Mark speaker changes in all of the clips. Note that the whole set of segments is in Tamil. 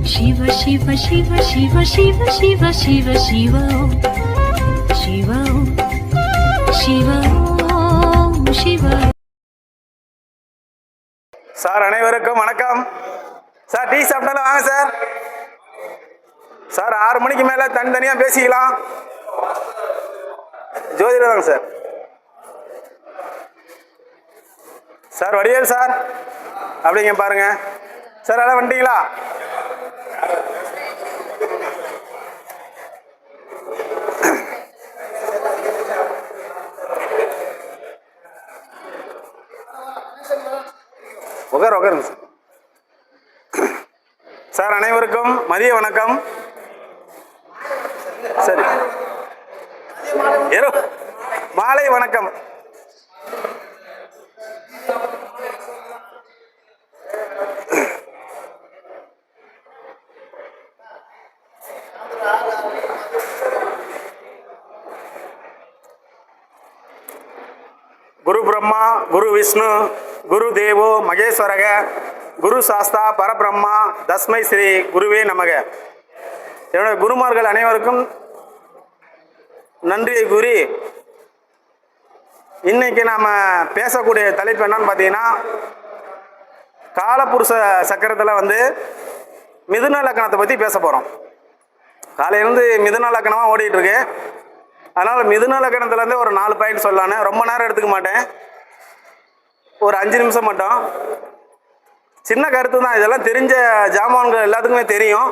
Speaker 1: शिव शिव शिव शिव शिव शिव शिव शिव शिव शिव शिव.
Speaker 2: சார் அனைவருக்கும் வணக்கம். சார் டீ சாப்பிட்டாலும் வாங்க சார். சார் 6 மணிக்கு மேலே தனித்தனியாக பேசிக்கலாம். ஜோதிடர் தாங்க சார். சார் வடிவேல் சார் அப்படிங்க பாருங்க சார். எல்லாம் வந்துட்டீங்களா? உட்காருங்க சார். சார் அனைவருக்கும் மதிய வணக்கம். சரி, மாலை வணக்கம். குரு பிரம்மா குரு விஷ்ணு குரு தேவோ மகேஸ்வரக குரு சாஸ்தா பரபிரம்மா தஸ்மை ஸ்ரீ குருவே நமக. என்னுடைய குருமார்கள் அனைவருக்கும் நன்றியை கூறி இன்னைக்கு நாம் பேசக்கூடிய தலைப்பு என்னன்னு பார்த்தீங்கன்னா, காலபுருஷ சக்கரத்தில் மிதுன லக்கணத்தை பற்றி பேச போகிறோம். காலையிலேருந்து மிதுன லக்கணமாக ஓடிட்டுருக்கு. அதனால் மிதுன லக்கணத்துலேருந்து ஒரு 4 பாயிண்ட் சொல்லலான்னு. ரொம்ப நேரம் எடுத்துக்க மாட்டேன், ஒரு 5 நிமிஷம் மட்டும். சின்ன கருத்து தான். இதெல்லாம் தெரிஞ்ச ஜாமான்கள் எல்லாத்துக்குமே தெரியும்.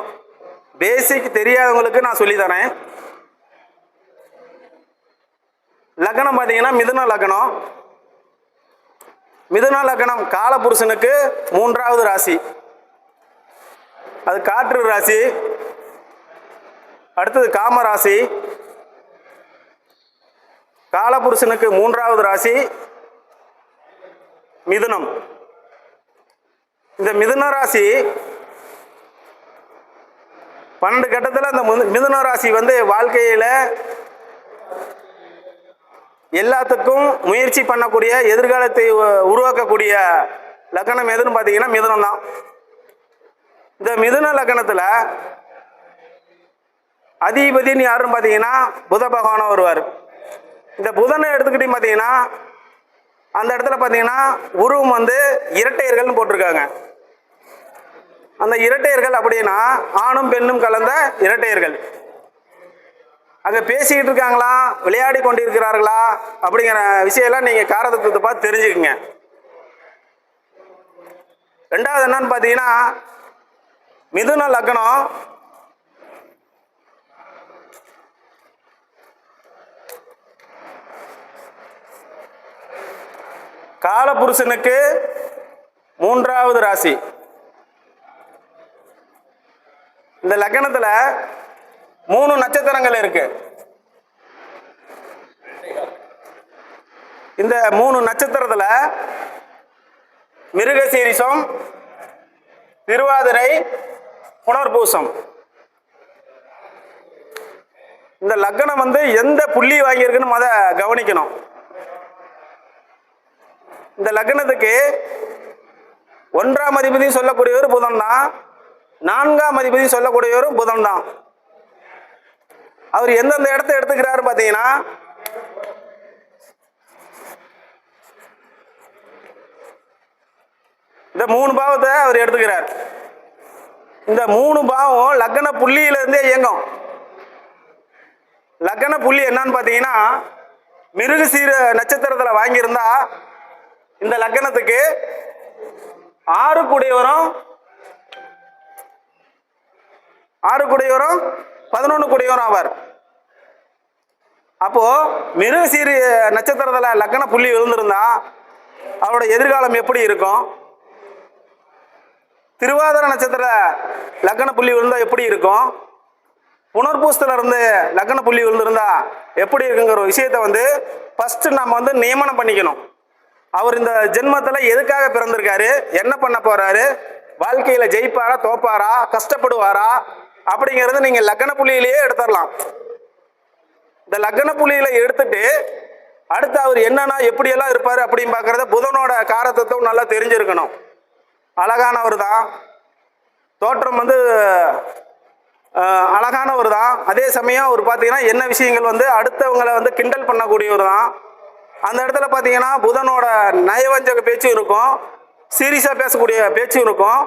Speaker 2: பேசிக் தெரியாதவங்களுக்கு நான் சொல்லித்தரேன். லக்னம் பார்த்தீங்கன்னா மிதுன லக்னம். மிதுன லக்னம் காலபுருஷனுக்கு 3வது ராசி. அது காற்று ராசி. அடுத்தது காம ராசி. காலபுருஷனுக்கு 3வது ராசி மிதுனம். இந்த மிதுன ராசி 12 கட்டத்தில் அந்த மிதுன ராசி வாழ்க்கையில் எல்லாத்துக்கும் முயற்சி பண்ணக்கூடிய, எதிர்காலத்தை உருவாக்கக்கூடிய லக்கணம் எதுன்னு பார்த்தீங்கன்னா மிதுனம் தான். இந்த மிதுன லக்கணத்தில் அதிபதினு யாருன்னு பார்த்தீங்கன்னா புத பகவானாக வருவார். இந்த புதனை எடுத்துக்கிட்டே பார்த்தீங்கன்னா அந்த இடத்துல பார்த்தீங்கன்னா உருவம் இரட்டையர்கள்னு போட்டிருக்காங்க. அந்த இரட்டையர்கள் அப்படின்னா ஆணும் பெண்ணும் கலந்த இரட்டையர்கள். அங்கே பேசிக்கிட்டு இருக்காங்களா, விளையாடி கொண்டிருக்கிறார்களா அப்படிங்கிற விஷயம்லாம் நீங்கள் காரதத்துவத்தை பார்த்து தெரிஞ்சுக்குங்க. ரெண்டாவது என்னன்னு பார்த்தீங்கன்னா, மிதுன லக்னம் காலபுருஷனுக்கு 3வது ராசி. இந்த லக்னத்தில் 3 நட்சத்திரங்கள் இருக்கு. இந்த 3 நட்சத்திரத்தில் மிருகசீரிஷம், திருவாதிரை, புனர்பூசம். இந்த லக்னம் எந்த புள்ளி வாங்கியிருக்குன்னு கவனிக்கணும். இந்த லக்னத்துக்கு 1ஆம் அதிபதி சொல்லக்கூடியவர் புதன் தான். 4ஆம் அதிபதி சொல்லக்கூடியவரும் புதன் தான். அவர் எந்தெந்த இடத்தை எடுத்துக்கிறாரு பார்த்தீங்கன்னா, இந்த 3 பாவத்தை அவர் எடுத்துக்கிறார். இந்த 3 பாவம் லக்ன புள்ளியிலிருந்தே இயங்கும். லக்ன புள்ளி என்னன்னு பார்த்தீங்கன்னா, மிருகசீர நட்சத்திரத்தில் வாங்கியிருந்தா இந்த லக்னத்துக்கு 6 கூடியவரும் 11 கூடியவரும் ஆவார். அப்போ மிருகசீர நட்சத்திரத்தில் லக்ன புள்ளி விழுந்திருந்தா அவரோட எதிர்காலம் எப்படி இருக்கும்? திருவாதிரை நட்சத்திர லக்ன புள்ளி விழுந்தா எப்படி இருக்கும்? புனர்பூசத்துல இருந்து லக்ன புள்ளி விழுந்திருந்தா எப்படி இருக்குங்கிற விஷயத்தை ஃபர்ஸ்ட் நம்ம நியமனம் பண்ணிக்கணும். அவர் இந்த ஜென்மத்தில் எதுக்காக பிறந்திருக்காரு, என்ன பண்ண போறாரு, வாழ்க்கையில் ஜெயிப்பாரா தோப்பாரா, கஷ்டப்படுவாரா அப்படிங்கிறது நீங்கள் லக்ன புள்ளியிலேயே எடுத்துடலாம். இந்த லக்ன புள்ளியில எடுத்துட்டு அடுத்து அவர் என்னன்னா எப்படியெல்லாம் இருப்பார் அப்படின்னு பார்க்கறத புதனோட காரத்தத்துவம் நல்லா தெரிஞ்சிருக்கணும். அழகானவர் தான், தோற்றம் வந்து அழகானவர் தான். அதே சமயம் அவர் பார்த்தீங்கன்னா என்ன விஷயங்கள் வந்து அடுத்தவங்களை வந்து கிண்டல் பண்ணக்கூடியவர் தான். அந்த இடத்துல பார்த்தீங்கன்னா புதனோட நயவஞ்சக பேச்சும் இருக்கும், சீரியஸாக பேசக்கூடிய பேச்சும் இருக்கும்.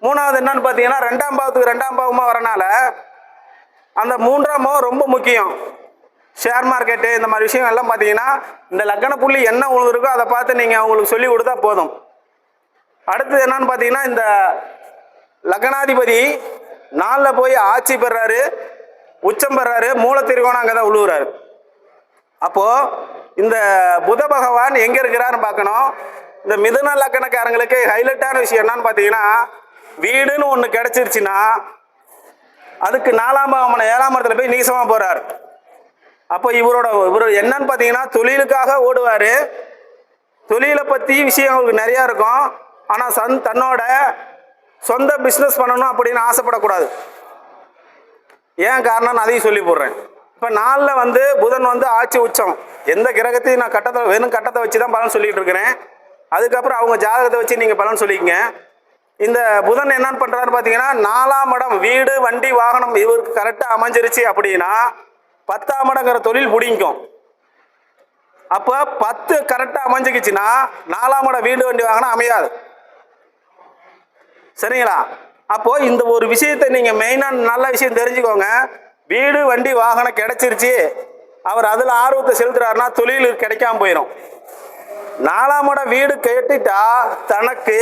Speaker 2: மூணாவது என்னன்னு பார்த்தீங்கன்னா 2ஆம் பாவத்துக்கு 2ஆம் பாவமாக வரனால அந்த 3ஆம் பாவம் ரொம்ப முக்கியம். ஷேர் மார்க்கெட்டு இந்த மாதிரி விஷயங்கள்லாம் பார்த்தீங்கன்னா இந்த லக்கண புள்ளி என்ன உங்களுக்கு இருக்கோ அதை பார்த்து நீங்கள் அவங்களுக்கு சொல்லி கொடுத்தா போதும். அடுத்தது என்னன்னு பார்த்தீங்கன்னா இந்த லக்னாதிபதி 4ல் போய் ஆட்சி பெறாரு, உச்சம் பெறாரு, மூலத்திரிகோணம் அங்கே தான் உழுவுறாரு. அப்போது இந்த புத பகவான் எங்கே இருக்கிறாருன்னு பார்க்கணும். இந்த மிதுன லக்கணக்காரங்களுக்கு ஹைலைட்டான விஷயம் என்னன்னு பார்த்தீங்கன்னா வீடுன்னு ஒன்று கிடச்சிருச்சுன்னா அதுக்கு 4ஆம் பாவமான 7ஆம் இடத்துல போய் நீசமாக போகிறார். அப்போ இவர் என்னன்னு பார்த்தீங்கன்னா தொழிலுக்காக ஓடுவார். தொழிலை பற்றி விஷயம் அவங்களுக்கு நிறையா இருக்கும். ஆனால் தன்னோட சொந்த பிஸ்னஸ் பண்ணணும் அப்படின்னு ஆசைப்படக்கூடாது. ஏன் காரணம் அதையும் சொல்லி போடுறேன். இப்போ 4ல் வந்து புதன் வந்து ஆட்சி உச்சம். எந்த கிரகத்தையும் நான் வெறும் கட்டத்தை வச்சு தான் பலன் சொல்லிட்டு இருக்கிறேன். அதுக்கப்புறம் அவங்க ஜாதகத்தை வச்சு நீங்கள் பலன் சொல்லிக்கங்க. இந்த புதன் என்னன்னு பண்ணுறாரு பார்த்தீங்கன்னா 4ஆம் இடம் வீடு வண்டி வாகனம் இவருக்கு கரெக்டாக அமைஞ்சிருச்சு அப்படின்னா 10ஆம் இடங்கிற தொழில் பிடிக்கும். அப்போ 10 கரெக்டாக அமைஞ்சிக்கிச்சுன்னா 4ஆம் இடம் வீடு வண்டி வாகனம் அமையாது. சரிங்களா? அப்போது இந்த ஒரு விஷயத்தை நீங்கள் மெயினாக நல்ல விஷயம் தெரிஞ்சுக்கோங்க. வீடு வண்டி வாகனம் கிடைச்சிருச்சு, அவர் அதில் ஆர்வத்தை செலுத்துறாருன்னா தொழில் கிடைக்காம போயிடும். 4ஆம் இடம் வீடு கேட்டுட்டா தனக்கு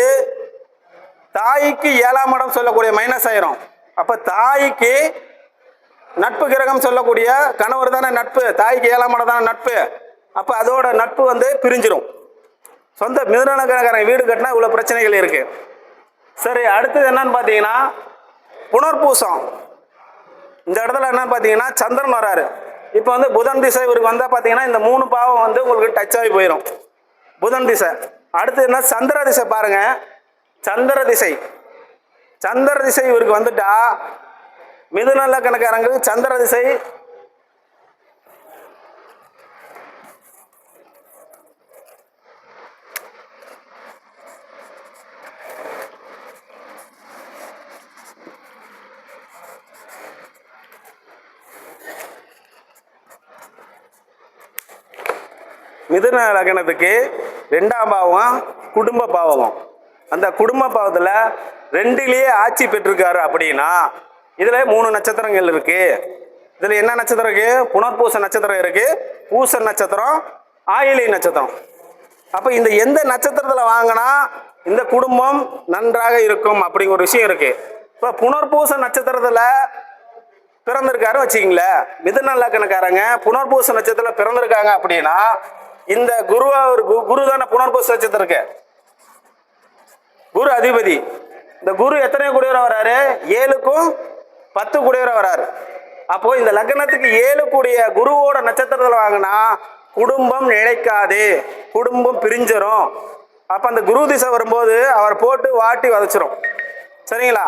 Speaker 2: தாய்க்கு 7ஆம் இடம் சொல்லக்கூடிய மைனஸ் ஆயிரும். அப்போ தாய்க்கு நட்பு கிரகம் சொல்லக்கூடிய கணவர் தானே நட்பு, தாய்க்கு 7ஆம் இடம் தானே நட்பு. அப்போ அதோட நட்பு வந்து பிரிஞ்சிடும். சொந்த மிதுனக்காரன் வீடு கட்டினா இவ்வளோ பிரச்சனைகள் இருக்குது. சரி, அடுத்தது என்னன்னு பார்த்தீங்கன்னா புனர்பூசம். இந்த இடத்துல என்னன்னு பார்த்தீங்கன்னா சந்திரன் வராரு. இப்போ வந்து புதன் திசை இவருக்கு வந்தால் பார்த்தீங்கன்னா இந்த 3 பாவம் வந்து உங்களுக்கு டச் ஆகி போயிடும். புதன் திசை. அடுத்து என்ன சந்திர திசை பாருங்க. சந்திர திசை இவருக்கு வந்துட்டா மிதுன லக்கணக்காரங்களுக்கு சந்திர திசை மிதுன லக்னத்துக்கு 2ஆம் பாவம் குடும்ப பாவகம். அந்த குடும்ப பாவத்தில் 2லேயே ஆட்சி பெற்றிருக்காரு அப்படின்னா இதில் 3 நட்சத்திரங்கள் இருக்குது. இதில் என்ன நட்சத்திரம் இருக்குது? புனர்பூச நட்சத்திரம் இருக்குது, பூச நட்சத்திரம், ஆயிலை நட்சத்திரம். அப்போ இந்த எந்த நட்சத்திரத்தில் வாங்கினா இந்த குடும்பம் நன்றாக இருக்கும் அப்படிங்கிற ஒரு விஷயம் இருக்குது. இப்போ புனர்பூச நட்சத்திரத்தில் பிறந்திருக்காரு வச்சுக்கிங்களேன், மிதுன லக்னக்காரங்க புனர்பூச நட்சத்திரத்தில் பிறந்திருக்காங்க அப்படின்னா இந்த குரு தானே புனர்பூச நட்சத்திரக்கு குரு அதிபதி. இந்த குரு எத்தனை கூடியவராக வராரு? 7க்கும் 10 கூடியவராக வராரு. அப்போ இந்த லக்னத்துக்கு 7 கூடிய குருவோட நட்சத்திரத்தில் வாங்கினா குடும்பம் நிலைக்காது, குடும்பம் பிரிஞ்சிடும். அப்போ அந்த குரு திசை வரும்போது அவர் போட்டு வாட்டி வதச்சிரும். சரிங்களா?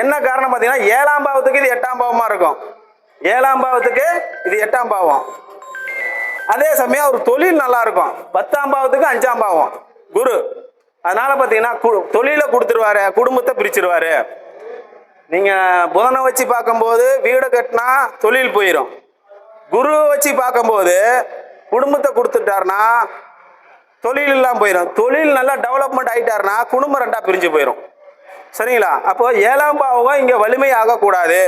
Speaker 2: என்ன காரணம் பார்த்தீங்கன்னா 7ஆம் பாவத்துக்கு இது 8ஆம் பாவமாக இருக்கும். 7ஆம் பாவத்துக்கு இது 8ஆம் பாவம். அதே சமயம் அவர் தொழில் நல்லா இருக்கும். 10ஆம் பாவத்துக்கு 5ஆம் பாவம் குரு. அதனால பார்த்தீங்கன்னா தொழிலை கொடுத்துருவாரு, குடும்பத்தை பிரிச்சிருவாரு. நீங்கள் புதனை வச்சு பார்க்கும்போது வீடு கட்டினா தொழில் போயிடும். குருவை வச்சு பார்க்கும்போது குடும்பத்தை கொடுத்துட்டாருன்னா தொழில் இல்லாமல் போயிடும். தொழில் நல்லா டெவலப்மெண்ட் ஆகிட்டாருன்னா குடும்பம் 2ஆக பிரிஞ்சு போயிடும். சரிங்களா? அப்போ 7ஆம் பாவம் இங்கே வலிமை ஆகக்கூடாது.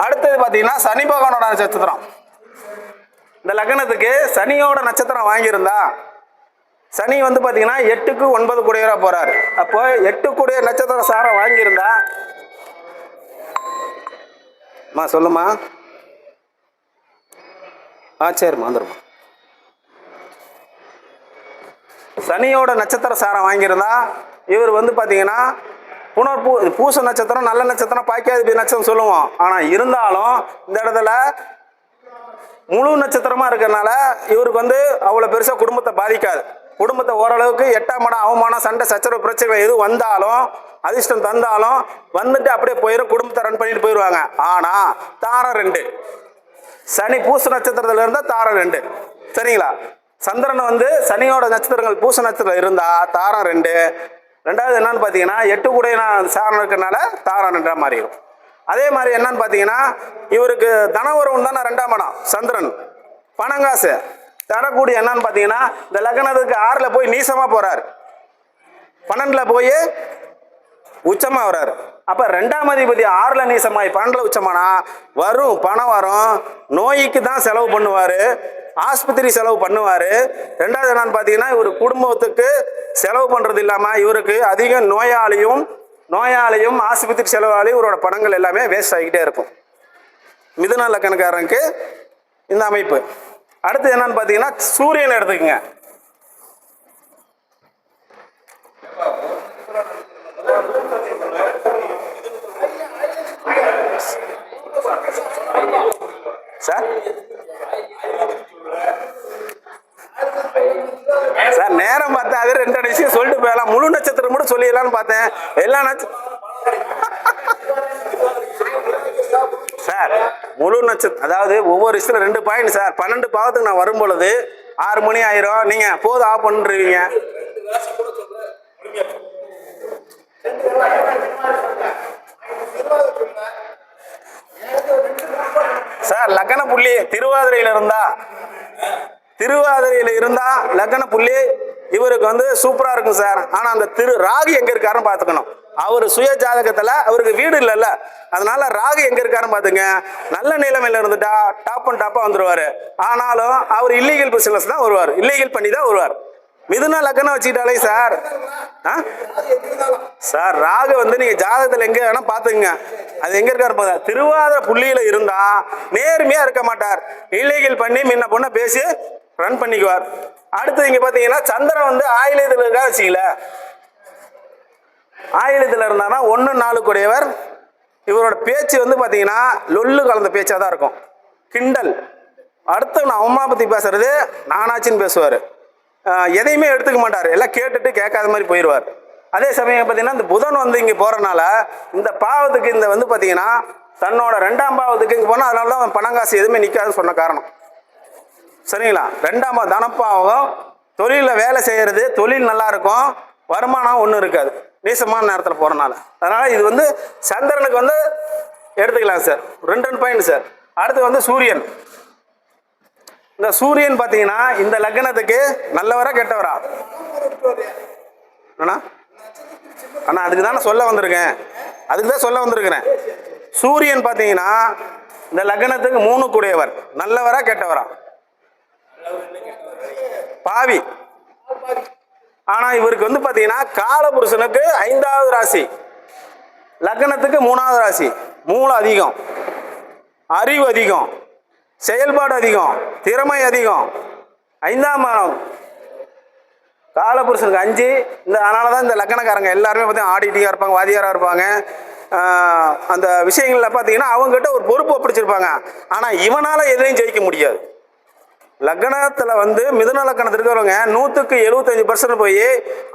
Speaker 2: அடுத்தது பார்த்தீங்கன்னா சனி பகவானோட நட்சத்திரம். இந்த லக்னத்துக்கு சனியோட நட்சத்திரம் வாங்கியிருந்தா சனி வந்து பார்த்தீங்கன்னா 8க்கு 9 கூடியவராக போகிறாரு. அப்போ 8 கூடிய நட்சத்திர சாரம் வாங்கியிருந்தா சொல்லுமா? சரிம்மா வந்துருமா. சனியோட நட்சத்திர சாரம் வாங்கியிருந்தா இவர் வந்து பார்த்தீங்கன்னா பூச நட்சத்திரம் நல்ல நட்சத்திரம், பாக்கியாதிபதி நட்சத்திரம் சொல்லுவோம். ஆனால் இருந்தாலும் இந்த இடத்துல முழு நட்சத்திரமாக இருக்கிறதுனால இவருக்கு வந்து அவ்வளோ பெருசாக குடும்பத்தை பாதிக்காது. குடும்பத்தை ஓரளவுக்கு 8ஆம் இடம் அவமானம், சண்டை, சச்சரவு, பிரச்சனை எது வந்தாலும் அதிர்ஷ்டம் தந்தாலும் வந்துட்டு அப்படியே போயிடும், குடும்பத்தை ரன் பண்ணிட்டு போயிடுவாங்க. ஆனால் தாரம் 2 சனி பூச நட்சத்திரத்தில் இருந்தால் தாரம் 2. சரிங்களா? சந்திரன் வந்து சனியோட நட்சத்திரங்கள் பூச நட்சத்திரம் இருந்தால் தாரம் 2, ரெண்டாவது என்னன்னு பார்த்தீங்கன்னா 8 கூடை சாரம் இருக்கிறனால தாரம் 2 மாறிடும். அதே மாதிரி என்னன்னு பார்த்தீங்கன்னா இவருக்கு தனவரம் தானே 2ஆம் இடம் சந்திரன், பணங்காசு தரக்கூடிய என்னன்னு பார்த்தீங்கன்னா இந்த லக்னத்துக்கு 6ல் போய் நீசமாக போகிறார், 12ல் போய் உச்சமாக வர்றாரு. அப்போ 2ஆம் அதிபதி 6ல் நீசமாய் 12ல் உச்சமானா வரும் பணம் வரும், நோய்க்கு தான் செலவு பண்ணுவார், ஆஸ்பத்திரி செலவு பண்ணுவார். ரெண்டாவது என்னன்னு பார்த்தீங்கன்னா இவர் குடும்பத்துக்கு செலவு பண்ணுறது இல்லாமல் இவருக்கு அதிக நோயாளியும் ஆஸ்பத்திரி செலவாலையும் இவரோட பணங்கள் எல்லாமே வேஸ்ட் ஆகிக்கிட்டே இருக்கும். மிதுன லக்னக்காரனுக்கு இந்த அமைப்பு. அடுத்து என்னன்னு பார்த்தீங்கன்னா சூரியன் எடுத்துக்கங்க. சார் நேரம் பார்த்தேன், அது 2 விஷயம் சொல்லிட்டு போயலாம், முழு நட்சத்திரம் கூட சொல்லிடலான்னு பார்த்தேன். எல்லா சார் முழு நட்சத்திரம் அதாவது ஒவ்வொரு விஷயத்துல 2 பாயிண்ட் சார். 12 பாவத்துக்கு நான் வரும் பொழுது 6 மணி ஆயிரும், நீங்க போதும் ஆஃப் பண்ணுவீங்க. சார் லக்ன புள்ளி திருவாதிரையில இருந்தா லக்ன புள்ளி இவருக்கு சூப்பரா இருக்கும் சார். ஆனா அந்த ராகு எங்க இருக்காருன்னு பாத்துக்கணும். அவர் சுய ஜாதகத்துல அவருக்கு வீடு இல்லைல்ல, அதனால ராகு எங்க இருக்காருன்னு பாத்துங்க. நல்ல நிலைமையில இருந்துட்டா டாப்பா வந்துருவாரு. ஆனாலும் அவர் இல்லீகல் பிசினஸ் தான் வருவார், இல்லீகல் பண்ணி தான் வருவார். மிதுன லக்னம் வச்சுக்கிட்டாலே சார் ராகு நீங்க ஜாதகத்துல எங்க வேணா பாத்துங்க, அது எங்க இருக்காரு திருவாதிரை புள்ளியில இருந்தா நேர்மையா இருக்க மாட்டார், இல்லீகல் பண்ணி முன்ன பொண்ண பேசி ரன் பண்ணிக்குவார். அடுத்து இங்க பாத்தீங்கன்னா சந்திரன் ஆயிலத்துல இருக்கா வச்சுக்கல, ஆயிலத்துல இருந்தானா 1-4 கூடையவர். இவரோட பேச்சு பாத்தீங்கன்னா லொல்லு கலந்த பேச்சா தான் இருக்கும், கிண்டல். அடுத்து நான் அம்மா பத்தி பேசுறது நானாச்சின்னு பேசுவார், எதையுமே எடுத்துக்க மாட்டார், எல்லாம் கேட்டுட்டு கேட்காத மாதிரி போயிடுவார். அதே சமயம் பார்த்தீங்கன்னா இந்த புதன் இங்கே போகிறனால இந்த பாவத்துக்கு இந்த பார்த்தீங்கன்னா தன்னோட 2ஆம் பாவத்துக்கு இங்கே போனால் அதனால தான் பணங்காசு எதுவுமே நிற்காதுன்னு சொன்ன காரணம். சரிங்களா? 2ஆம் தனப்பாவம் தொழிலில் வேலை செய்கிறது, தொழில் நல்லா இருக்கும், வருமானம் ஒன்றும் இருக்காது நீசமான நேரத்தில் போகிறனால. அதனால் இது சந்திரனுக்கு எடுத்துக்கலாம் சார். 2 point sir. அடுத்து சூரியன். இந்த சூரியன் பார்த்தீங்கன்னா இந்த லக்னத்துக்கு நல்லவரா கெட்டவரா அண்ணா? அதுக்கு தானே சொல்ல வந்திருக்கிறேன். சூரியன் பார்த்தீங்கன்னா இந்த லக்னத்துக்கு 3 கூடையவர், நல்லவரா கெட்டவரா? பாவி. ஆனா இவருக்கு பார்த்தீங்கன்னா காலபுருஷனுக்கு 5வது ராசி, லக்னத்துக்கு 3வது ராசி. மூலம் அதிகம், அறிவு அதிகம், செயல்பாடு அதிகம், திறமை அதிகம். 5ஆம் இடம் காலபுருஷனுக்கு 5. அதனால தான் இந்த லக்னக்காரங்க எல்லாருமே பார்த்தீங்கன்னா ஆடிட்டிங்காக இருப்பாங்க, வாதியாராக இருப்பாங்க. அந்த விஷயங்களில் பார்த்தீங்கன்னா அவங்ககிட்ட ஒரு பொறுப்பு ஒப்படைச்சிருப்பாங்க. ஆனால் இவனால் எதுலையும் ஜெயிக்க முடியாது. லக்னத்தில் மிதுன லக்னத்தில் இருக்கிறவங்க 100க்கு 75% போய்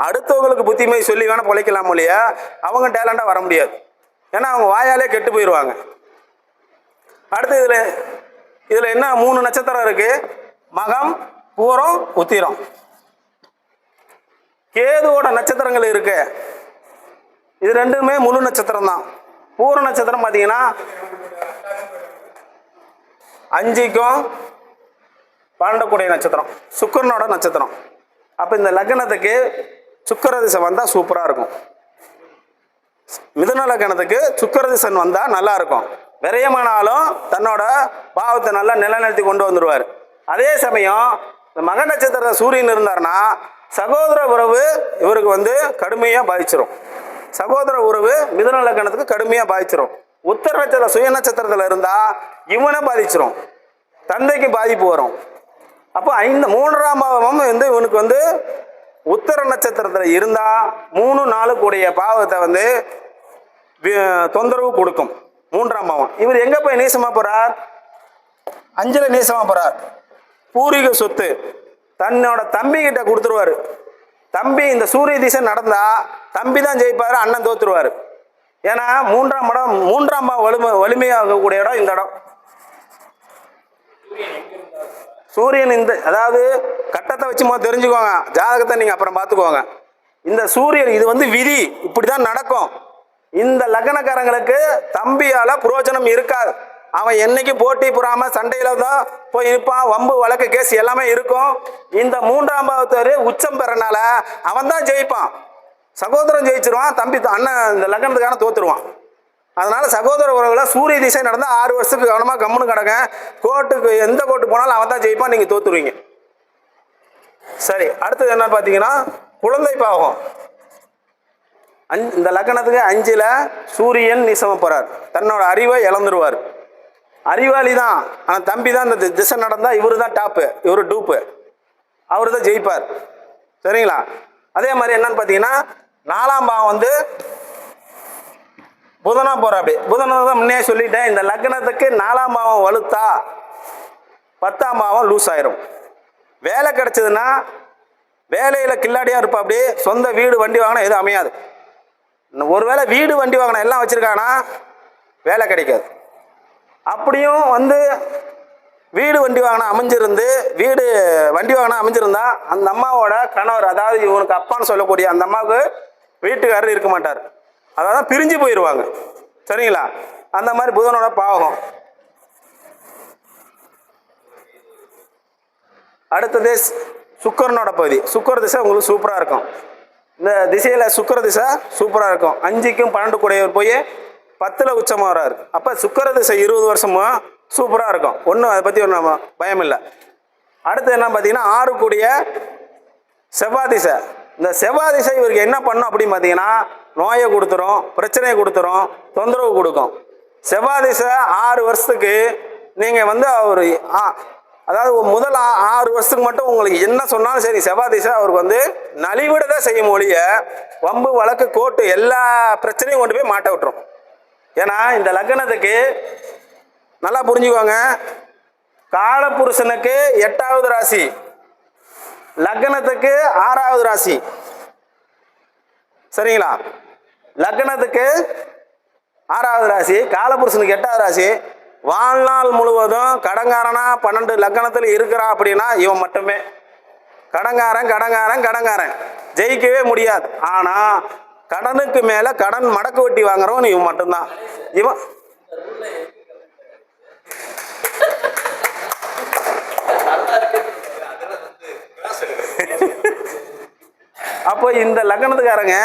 Speaker 2: அடுத்தவங்களுக்கு புத்திமதி சொல்லி வேணால் பொழைக்கலாம் இல்லையா, அவங்க டேலண்டாக வர முடியாது. ஏன்னா அவங்க வாயாலே கெட்டு போயிடுவாங்க. அடுத்து இதில் என்ன 3 நட்சத்திரம் இருக்கு, மகம், பூரம், உத்திரம். கேதுவோட நட்சத்திரங்கள் இருக்கு, இது 2மே முழு நட்சத்திரம் தான். பூர நட்சத்திரம் பார்த்தீங்கன்னா 5க்கும் 12 கூடிய நட்சத்திரம், சுக்கிரனோட நட்சத்திரம். அப்போ இந்த லக்னத்துக்கு சுக்கிர திசை வந்தால் சூப்பராக இருக்கும். மிதுன லக்னத்துக்கு சுக்கிர திசை வந்தால் நல்லா இருக்கும். விரயமானாலும் தன்னோட பாவத்தை நல்லா நிலைநிறுத்தி கொண்டு வந்துடுவார். அதே சமயம் இந்த மக நட்சத்திர சூரியன் இருந்தார்னா சகோதர உறவு இவருக்கு கடுமையாக பாதிச்சிடும். சகோதர உறவு மிதுன லக்னத்துக்கு கடுமையாக பாதிச்சிடும். உத்தர நட்சத்திர சுய நட்சத்திரத்தில் இருந்தால் இவனை பாதிச்சிடும், தந்தைக்கு பாதிப்பு வரும். அப்போ 3ஆம் பாவம் இவனுக்கு உத்தர நட்சத்திரத்தில் இருந்தால் 3-4 கூடிய பாவத்தை தொந்தரவு கொடுக்கும். 3ஆம் பாவம். இவர் எங்கே போய் நீசமாக போகிறார்? 5ல் நீசமாக போகிறார். பூர்வீக சொத்து தன்னோட தம்பி கிட்ட கொடுத்துருவாரு. தம்பி இந்த சூரிய திசை நடந்தா தம்பி தான் ஜெயிப்பாரு, அண்ணன் தோத்துருவாரு. ஏன்னா 3ஆம் இடம் 3ஆம் பாவம் வலிமையாகக்கூடிய இடம் இந்த இடம். சூரியன் அதாவது கட்டத்தை வச்சு தெரிஞ்சுக்கோங்க, ஜாதகத்தை நீங்கள் அப்புறம் பார்த்துக்கோங்க. இந்த சூரியன் இது வந்து விதி, இப்படிதான் நடக்கும். இந்த லக்னக்காரங்களுக்கு தம்பியால புரோஜனம் இருக்காது. அவன் என்னைக்கு போட்டி புறாம சண்டையில தான் போய் இருப்பான். வம்பு வழக்கு கேஸ் எல்லாமே இருக்கும். இந்த 3ஆம் பாவத்தவர் உச்சம் பெறனால அவன் தான் ஜெயிப்பான். சகோதரன் ஜெயிச்சிருவான், தம்பி அண்ணன் இந்த லக்னத்துக்கான தோத்துருவான். அதனால சகோதர உறவுல சூரிய திசை நடந்தால் 6 வருஷத்துக்கு கவனமாக கம்முன்னு கிடங்க. கோர்ட்டுக்கு எந்த கோர்ட்டு போனாலும் அவன் தான் ஜெயிப்பான், நீங்கள் தோத்துருவீங்க. சரி, அடுத்தது என்ன பார்த்தீங்கன்னா குழந்தை பாவம். இந்த லக்னத்துக்கு 5ல் சூரியன் நீசம போறார். தன்னோட அறிவை இழந்துருவார். அறிவாளி தான், ஆனால் தம்பி தான் இந்த திசை நடந்தால் இவரு தான் டாப்பு, இவரு டூப்பு, அவரு தான் ஜெயிப்பார். சரிங்களா? அதே மாதிரி என்னன்னு பார்த்தீங்கன்னா 4ஆம் பாவம் வந்து புதனா போற. அப்படி புதனை தான் முன்னே சொல்லிட்டேன். இந்த லக்னத்துக்கு 4ஆம் பாவம் வலுத்தா 10ஆம் பாவம் லூஸ் ஆயிரும். வேலை கிடைச்சதுன்னா வேலையில் கில்லாடியா இருப்பா. அப்படி சொந்த வீடு வண்டி வாங்கினா எதுவும் அமையாது. ஒருவேளை வீடு வண்டி வாங்கினா எல்லாம் வச்சிருக்கானா வேலை கிடைக்காது. அப்படியும் வந்து வீடு வண்டி வாங்கினா அமைஞ்சிருந்து வீடு வண்டி வாங்கினா அமைஞ்சிருந்தா அந்த அம்மாவோட கணவர், அதாவது இவனுக்கு அப்பான்னு சொல்லக்கூடிய அந்த அம்மாவுக்கு வீட்டுக்காரர் இருக்க மாட்டார். அதாவது பிரிஞ்சு போயிடுவாங்க. சரிங்களா? அந்த மாதிரி புதனோட பாவகம். அடுத்தது சுக்கரனோட பகுதி. சுக்கர திசை உங்களுக்கு சூப்பராக இருக்கும். இந்த திசையில் சுக்கர திசை சூப்பராக இருக்கும். 5க்கும் 12 கூடையவர் போய் 10ல் உச்சமாக வர்றாரு. அப்போ சுக்கர திசை 20 வருஷமும் சூப்பராக இருக்கும். ஒன்றும் அதை பற்றி ஒன்றும் பயம் இல்லை. அடுத்து என்ன பார்த்தீங்கன்னா 6 கூடிய செவ்வாய் திசை. இந்த செவ்வாய் திசை இவருக்கு என்ன பண்ணும் அப்படின்னு பார்த்தீங்கன்னா நோயை கொடுத்துரும், பிரச்சனையை கொடுத்துரும், தொந்தரவு கொடுக்கும். செவ்வாய் திசை 6 வருஷத்துக்கு நீங்கள் வந்து அவர் அதாவது முதல் 6 வருஷத்துக்கு மட்டும் உங்களுக்கு என்ன சொன்னாலும் சரி, செவ்வாய் திசை அவருக்கு வந்து நலிவிட தான் செய்யும் ஒழிய வம்பு வழக்கு கோர்ட்டு எல்லா பிரச்சனையும் கொண்டு போய் மாட்ட விட்டுரும். ஏன்னா இந்த லக்னத்துக்கு நல்லா புரிஞ்சுக்கோங்க, காலபுருஷனுக்கு 8வது ராசி, லக்னத்துக்கு 6வது ராசி. சரிங்களா? லக்னத்துக்கு 6வது ராசி, காலபுருஷனுக்கு 8வது ராசி. வாழ்நாள் முழுவதும் கடங்காரனா 12 லக்னத்தில் இருக்கிறான் அப்படின்னா இவன் மட்டுமே கடங்காரன் கடங்காரன் கடங்காரன், ஜெயிக்கவே முடியாது. ஆனா கடனுக்கு மேல கடன் மடக்கு வட்டி வாங்குறவன் இவன் மட்டும்தான். இவன் அப்போ இந்த லக்னத்துக்காரங்க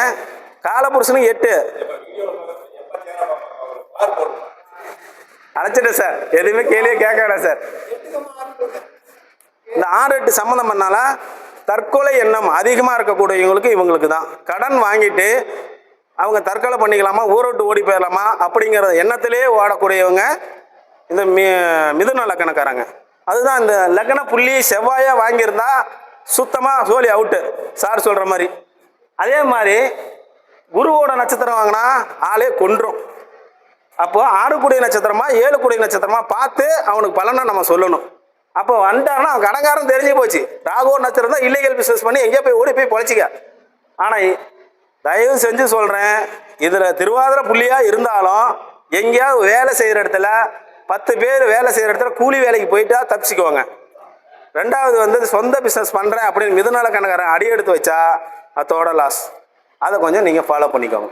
Speaker 2: காலபுருஷனுக்கு 8 அழைச்சிட்டேன் சார், எதுவுமே கேள்வியே கேட்க வேண்டாம் சார். இந்த 6, 8 சம்மந்தம் பண்ணால தற்கொலை எண்ணம் அதிகமாக இருக்கக்கூடியவங்களுக்கு இவங்களுக்கு தான். கடன் வாங்கிட்டு அவங்க தற்கொலை பண்ணிக்கலாமா, ஊரை விட்டு ஓடி போயிடலாமா அப்படிங்கிற எண்ணத்திலே ஓடக்கூடியவங்க இந்த மிதுன லக்னக்காரங்க. அதுதான் இந்த லக்ன புள்ளி செவ்வாயாக வாங்கியிருந்தா சுத்தமாக சோலி அவுட்டு சார் சொல்கிற மாதிரி. அதே மாதிரி குருவோட நட்சத்திரம் வாங்கினா ஆளே கொன்றும். அப்போ 6 கூடிய நட்சத்திரமா 7 கூடிய நட்சத்திரமா பார்த்து அவனுக்கு பலனை நம்ம சொல்லணும். அப்போ வந்துட்டான்னா அவன் கடங்காரம் தெரிஞ்சு போச்சு. ராகுவோட நட்சத்திரம் தான் இல்லீகல் பிஸ்னஸ் பண்ணி எங்கேயோ போய் ஓடி போய் பொழைச்சிக்க. ஆனால் தயவு செஞ்சு சொல்கிறேன், இதில் திருவாதிரை புள்ளியாக இருந்தாலும் எங்கேயாவது வேலை செய்கிற இடத்துல 10 பேர் வேலை செய்கிற இடத்துல கூலி வேலைக்கு போயிட்டா தப்பிச்சுக்குவாங்க. 2வது வந்து சொந்த பிஸ்னஸ் பண்ணுறேன் அப்படின்னு மிதுன லக்னக்காரன் அடி எடுத்து வச்சா அதோட லாஸ். அதை கொஞ்சம் நீங்கள் ஃபாலோ பண்ணிக்கோங்க.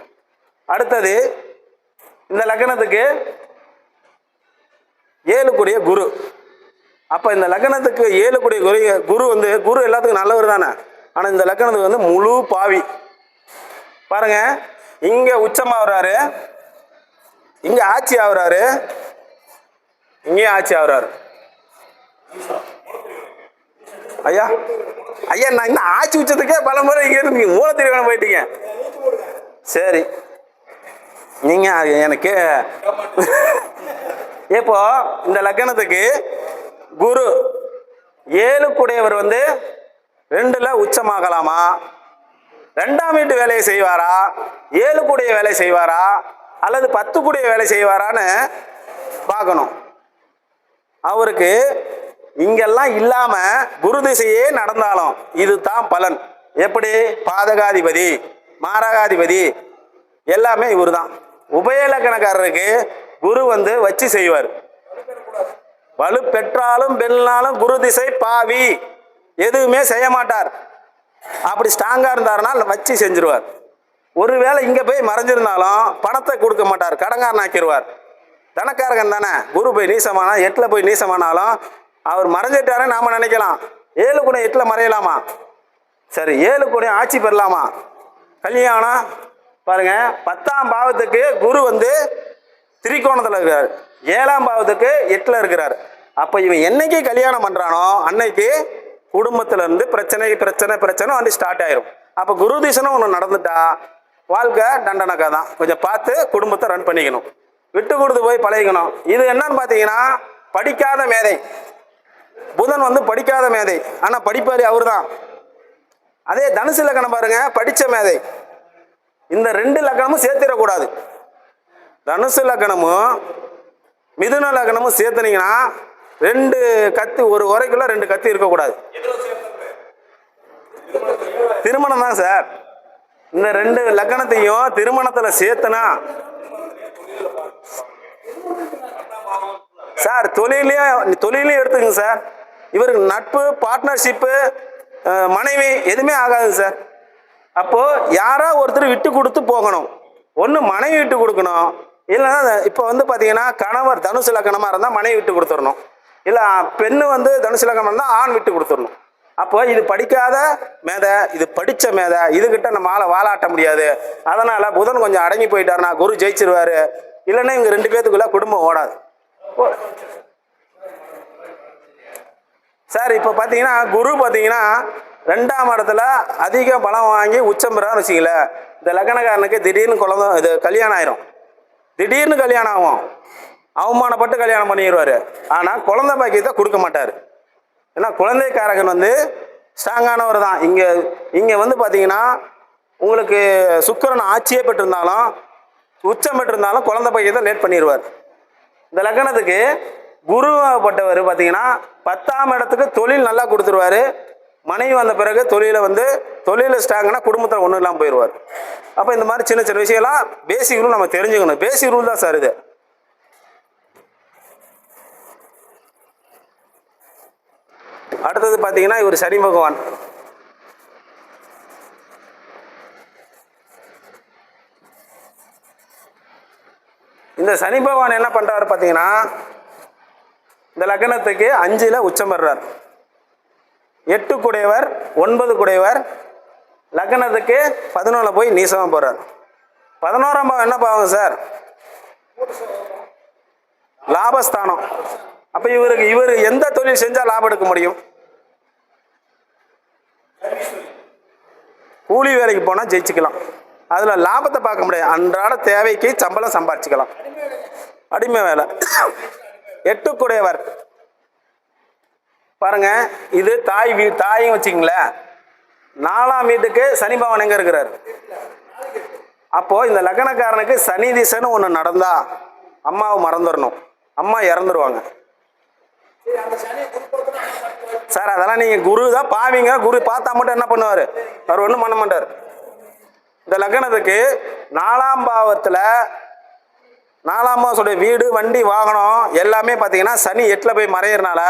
Speaker 2: அடுத்தது இந்த லக்னத்துக்கு 7 கூடிய குரு. அப்போ இந்த லக்னத்துக்கு 7 கூடிய குரு வந்து குரு எல்லாத்துக்கும் நல்லவர் தானே. ஆனால் இந்த லக்னத்துக்கு வந்து முழு பாவி. பாருங்க, இங்கே உச்சமாக வர்றாரு, இங்கே ஆட்சி ஆகுறாரு, இங்கேயும் ஆட்சி ஆகுறாரு. ஐயா ஐயா நான் இந்த ஆட்சி உச்சத்துக்கே பல முறை இங்கே இருந்து மூலத்திரிவனம் போயிட்டீங்க. சரி, நீங்க எனக்கு இப்போ இந்த லக்னத்துக்கு குரு 7 கூடையவர் வந்து 2ல் உச்சமாகலாமா, 2ஆம் வீட்டு வேலையை செய்வாரா, 7 கூடிய வேலை செய்வாரா, அல்லது 10 கூடிய வேலை செய்வாரான்னு பார்க்கணும். அவருக்கு இங்கெல்லாம் இல்லாம குரு திசையே நடந்தாலும் இதுதான் பலன். எப்படி? பாதகாதிபதி, மாரகாதிபதி எல்லாமே இவர் தான். உபயலக்கணக்காரருக்கு குரு வந்து வச்சு செய்வார். வலு பெற்றாலும் பெண்ணாலும் குரு திசை பாவி, எதுவுமே செய்ய மாட்டார். அப்படி ஸ்ட்ராங்காக இருந்தாருன்னா வச்சு செஞ்சிருவார். ஒருவேளை இங்கே போய் மறைஞ்சிருந்தாலும் பணத்தை கொடுக்க மாட்டார், கடங்காரன் ஆக்கிடுவார். தனக்காரகன் தானே. குரு போய் நீசமானா, 8ல் போய் நீசமானாலும் அவர் மறைஞ்சிட்டாரே நாம் நினைக்கலாம். 7 கூட 8ல் மறையலாமா? சரி, 7 கூட ஆட்சி பெறலாமா? கல்யாணம் பாருங்க, 10ஆம் பாவத்துக்கு குரு வந்து திரிகோணத்தில் இருக்கிறார், 7ஆம் பாவத்துக்கு 8ல் இருக்கிறார். அப்போ இவன் என்னைக்கு கல்யாணம் பண்ணுறானோ அன்னைக்கு குடும்பத்துல இருந்து பிரச்சனை பிரச்சனை பிரச்சனை வந்து ஸ்டார்ட் ஆயிரும். அப்போ குரு திசனம் ஒன்று நடந்துட்டா வாழ்க்கை தண்டனக்கா தான். கொஞ்சம் பார்த்து குடும்பத்தை ரன் பண்ணிக்கணும், விட்டு கொடுத்து போய் பழகிக்கணும். இது என்னன்னு பார்த்தீங்கன்னா படிக்காத மேதை. புதன் வந்து படிக்காத மேதை, ஆனால் படிப்பாரி அவர் தான். அதே தனுசு லக்கணம் பாருங்க, படித்த மேதை. இந்த 2 லக்கணமும் சேர்த்திடக்கூடாது. தனுசு லக்கணமும் மிதுன லக்கணமும் சேர்த்துனீங்கன்னா 2 கத்தி, ஒரு உரைக்குள்ள 2 கத்தி இருக்கக்கூடாது. திருமணம் தான் சார். இந்த 2 லக்கணத்தையும் திருமணத்தில் சேர்த்துனா சார் தொழிலையும் எடுத்துக்கங்க சார். இவருக்கு நட்பு, பார்ட்னர்ஷிப்பு, மனைவி எதுவுமே ஆகாது சார். அப்போ யாரா ஒருத்தர் விட்டு கொடுத்து போகணும். ஒன்று மனைவி விட்டு கொடுக்கணும், இல்லைன்னா இப்போ வந்து பார்த்தீங்கன்னா கணவர் தனுசு லக்கணமாக இருந்தால் மனைவி விட்டு கொடுத்துடணும், இல்லை பெண்ணு வந்து தனுசு லக்கணம் இருந்தால் ஆண் விட்டு கொடுத்துடணும். அப்போ இது படிக்காத மேதை, இது படித்த மேதை, இதுகிட்ட நம்ம ஆளை வாழாட்ட முடியாது. அதனால் புதன் கொஞ்சம் அடங்கி போயிட்டாருன்னா குரு ஜெயிச்சிருவார். இல்லைன்னா இவங்க 2 பேத்துக்குள்ள குடும்பம் ஓடாது சார். இப்போ பார்த்தீங்கன்னா குரு பார்த்தீங்கன்னா 2ஆம் இடத்துல அதிக பலம் வாங்கி உச்சம் பெறான்னு வச்சிங்களேன், இந்த லக்னக்காரனுக்கு திடீர்னு குழந்தை இது கல்யாணம் ஆயிரும். திடீர்னு கல்யாணம் ஆகும், அவமானப்பட்டு கல்யாணம் பண்ணிடுவார். ஆனால் குழந்தை பாக்கியத்தை கொடுக்க மாட்டார். ஏன்னா குழந்தைக்காரகன் வந்து ஸ்ட்ராங்கானவர் தான். இங்கே வந்து பார்த்தீங்கன்னா உங்களுக்கு சுக்கிரன் ஆட்சியே பெற்றிருந்தாலும் உச்சம் பெற்றிருந்தாலும் குழந்தை பாக்கியத்தை லேட் பண்ணிடுவார். இந்த லக்னத்துக்கு குருவாகப்பட்டவர் பார்த்தீங்கன்னா 10ஆம் இடத்துக்கு தொழில் நல்லா கொடுத்துருவார். மனைவி வந்த பிறகு தொழிலில் ஸ்ட்ராங்னா குடும்பத்தில் ஒன்றும் இல்லாமல் போயிடுவார். அப்போ இந்த மாதிரி சின்ன சின்ன விஷயம்லாம் பேசிக் ரூல் நம்ம தெரிஞ்சுக்கணும். பேசிக் ரூல் தான் சார் இது. அடுத்தது பார்த்தீங்கன்னா இவர் சனி பகவான். இந்த சனி பகவான் என்ன பண்ணுறாரு பார்த்தீங்கன்னா இந்த லக்னத்துக்கு 5ல் உச்சம் பெறார். 8 குடையவர் 9 குடையவர் லக்னத்துக்கு 11 போய் நீசமாக போகிறார். 11ஆம் பாவம் என்ன பாவம் சார்? லாபஸ்தானம். அப்போ இவர் எந்த தொழில் செஞ்சால் லாபம் எடுக்க முடியும்? கூலி வேலைக்கு போனால் ஜெயிச்சுக்கலாம், அதில் லாபத்தை பார்க்க முடியாது. அன்றாட தேவைக்கு சம்பளம் சம்பாதிச்சுக்கலாம். அடிமை வேலை. 8 குடையவர் பாருங்க, இது தாயும் வச்சுங்களேன். 4ஆம் வீட்டுக்கு சனி பகவான் எங்க இருக்கிறார்? அப்போ இந்த லக்னக்காரனுக்கு சனி திசைன்னு ஒன்று நடந்தா அம்மாவை மறந்துடணும், அம்மா இறந்துருவாங்க சார். அதெல்லாம் நீங்க குரு தான் பாவீங்க. குரு பார்த்தா மட்டும் என்ன பண்ணுவார்? அவர் ஒன்றும் பண்ண மாட்டார். இந்த லக்னத்துக்கு 4ஆம் பாவத்தில் 4ஆம் மாதத்துடைய வீடு, வண்டி, வாகனம் எல்லாமே பார்த்தீங்கன்னா சனி 8ல் போய் மறையிறனால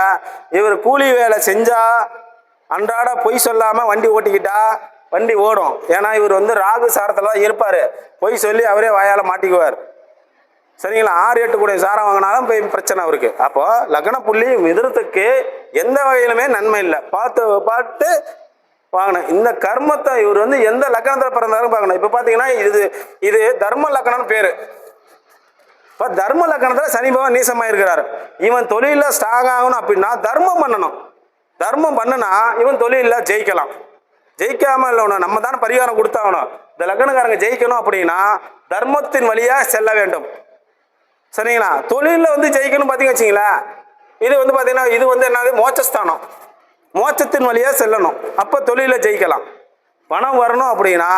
Speaker 2: இவர் கூலி வேலை செஞ்சால் அன்றாட பொய் சொல்லாமல் வண்டி ஓட்டிக்கிட்டா வண்டி ஓடும். ஏன்னா இவர் வந்து ராகு சாரத்தில் தான் இருப்பார். பொய் சொல்லி அவரே வாயால் மாட்டிக்குவார். சரிங்களா? 6, 8 கூட சாரம் வாங்கினாலும் போய் பிரச்சனை அவருக்கு. அப்போ லக்ன புள்ளி மிதுனத்துக்கு எந்த வகையிலுமே நன்மை இல்லை. பார்த்து வாங்கணும். இந்த கர்மத்தை இவர் வந்து எந்த லக்னத்தில் பிறந்தாலும் பார்க்கணும். இப்போ பார்த்தீங்கன்னா இது தர்ம லக்னம்னு பேர். இப்போ தர்ம லக்னத்தில் சனி பகவான் நீசமாக இருக்கிறார். இவன் தொழிலில் ஸ்ட்ராங் ஆகணும் அப்படின்னா தர்மம் பண்ணணும். தர்மம் பண்ணுனா இவன் தொழிலில் ஜெயிக்கலாம். ஜெயிக்காமல் இல்லை, நம்ம தானே பரிகாரம் கொடுத்தாகணும். இந்த லக்னக்காரங்க ஜெயிக்கணும் அப்படின்னா தர்மத்தின் வழியாக செல்ல வேண்டும். சரிங்களா? தொழிலில் வந்து ஜெயிக்கணும் பார்த்தீங்க வச்சிங்களேன், இது வந்து பார்த்தீங்கன்னா இது வந்து என்னது? மோட்சஸ்தானம். மோட்சத்தின் வழியாக செல்லணும், அப்போ தொழிலில் ஜெயிக்கலாம். பணம் வரணும் அப்படின்னா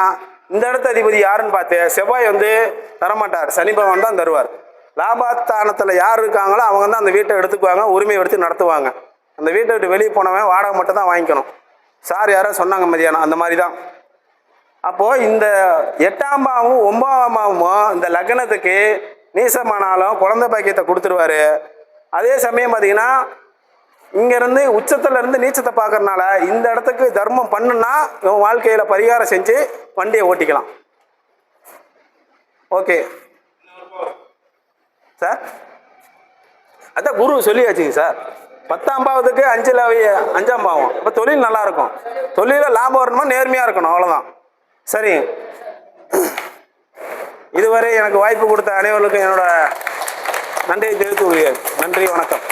Speaker 2: இந்த இடத்த அதிபதி யாருன்னு பார்த்து செவ்வாய் வந்து தரமாட்டார், சனி பகவான் தான் தருவார். லாபஸ்தானத்தில் யார் இருக்காங்களோ அவங்க தான் அந்த வீட்டை எடுத்துக்குவாங்க, உரிமையை எடுத்து நடத்துவாங்க. அந்த வீட்டை விட்டு வெளியே போனவன் வாடகை மட்டும் தான் வாங்கிக்கணும். சார் யாரோ சொன்னாங்க மதியானம், அந்த மாதிரி தான். அப்போது இந்த 8ஆம் பாவமும் 9ஆம் பாவமும் இந்த லக்னத்துக்கு நீசமானாலும் குழந்தை பாக்கியத்தை கொடுத்துருவாரு. அதே சமயம் பார்த்தீங்கன்னா இங்கேருந்து உச்சத்துலேருந்து நீச்சத்தை பார்க்கறனால இந்த இடத்துக்கு தர்மம் பண்ணுன்னா இவன் வாழ்க்கையில் பரிகாரம் செஞ்சு வண்டியை ஓட்டிக்கலாம். ஓகே சார், அதான் குரு சொல்லியாச்சுங்க சார். 10ஆம் பாவத்துக்கு 5ஆம் பாவம். இப்போ தொழில் நல்லாயிருக்கும். தொழிலில் லாபம் வரணுமா நேர்மையாக இருக்கணும், அவ்வளோதான். சரி, இதுவரை எனக்கு வாய்ப்பு கொடுத்த அனைவருக்கும் என்னோட நன்றியை தெரிவித்துக் கொள்கிறேன். நன்றி, வணக்கம்.